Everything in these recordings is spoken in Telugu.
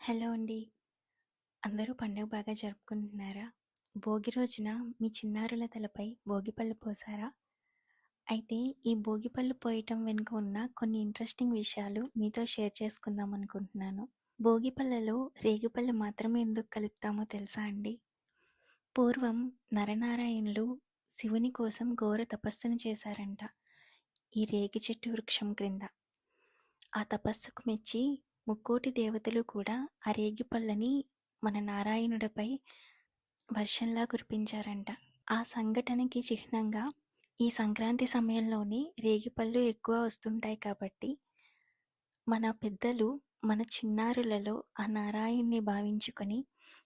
హలో అండి. అందరూ పండుగ బాగా జరుపుకుంటున్నారా? భోగి రోజున మీ చిన్నారుల తలపై భోగిపళ్ళు పోసారా? అయితే ఈ భోగిపళ్ళు పోయటం వెనుక ఉన్న కొన్ని ఇంట్రెస్టింగ్ విషయాలు మీతో షేర్ చేసుకుందాం అనుకుంటున్నాను. భోగిపళ్ళలో రేగిపళ్ళు మాత్రమే ఎందుకు కలుపుతామో తెలుసా అండి? పూర్వం నరనారాయణులు శివుని కోసం ఘోర తపస్సును చేశారంట ఈ రేగి చెట్టు వృక్షం క్రింద. ఆ తపస్సుకు మెచ్చి ముక్కోటి దేవతలు కూడా ఆ రేగిపళ్ళని మన నారాయణుడిపై వర్షంలా కురిపించారంట. ఆ సంఘటనకి చిహ్నంగా ఈ సంక్రాంతి సమయంలోనే రేగిపళ్ళు ఎక్కువ వస్తుంటాయి కాబట్టి మన పెద్దలు మన చిన్నారులలో ఆ నారాయణ్ణి భావించుకొని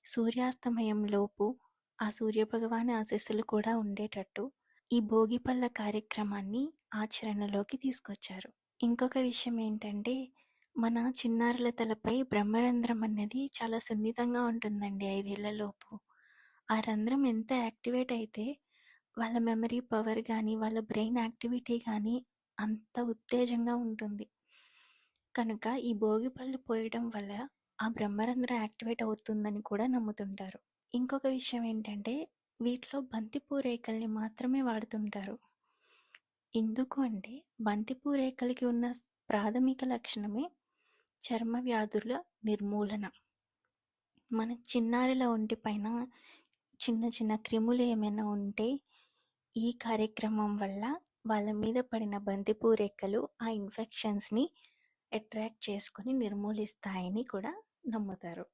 సూర్యాస్తమయంలోపు ఆ సూర్యభగవాని ఆశీస్సులు కూడా ఉండేటట్టు ఈ భోగిపళ్ళ కార్యక్రమాన్ని ఆచరణలోకి తీసుకొచ్చారు. ఇంకొక విషయం ఏంటంటే మన చిన్నారుల తలపై బ్రహ్మరంధ్రం అన్నది చాలా సున్నితంగా ఉంటుందండి 5 ఏళ్లలోపు. ఆ రంధ్రం ఎంత యాక్టివేట్ అయితే వాళ్ళ మెమరీ పవర్ కానీ వాళ్ళ బ్రెయిన్ యాక్టివిటీ కానీ అంత ఉత్తేజంగా ఉంటుంది. కనుక ఈ భోగిపళ్ళు పోయడం వల్ల ఆ బ్రహ్మరంధ్రం యాక్టివేట్ అవుతుందని కూడా నమ్ముతుంటారు. ఇంకొక విషయం ఏంటంటే వీటిలో బంతిపూ రేకల్ని మాత్రమే వాడుతుంటారు. ఎందుకు అంటే బంతిపూ రేకలకి ఉన్న ప్రాథమిక లక్షణమే చర్మ వ్యాధుల నిర్మూలన. మన చిన్నారుల ఒంటిపైన చిన్న చిన్న క్రిములు ఏమైనా ఉంటే ఈ కార్యక్రమం వల్ల వాళ్ళ మీద పడిన బంతిపూ రేకలు ఆ ఇన్ఫెక్షన్స్ని అట్రాక్ట్ చేసుకొని నిర్మూలిస్తాయని కూడా నమ్ముతారు.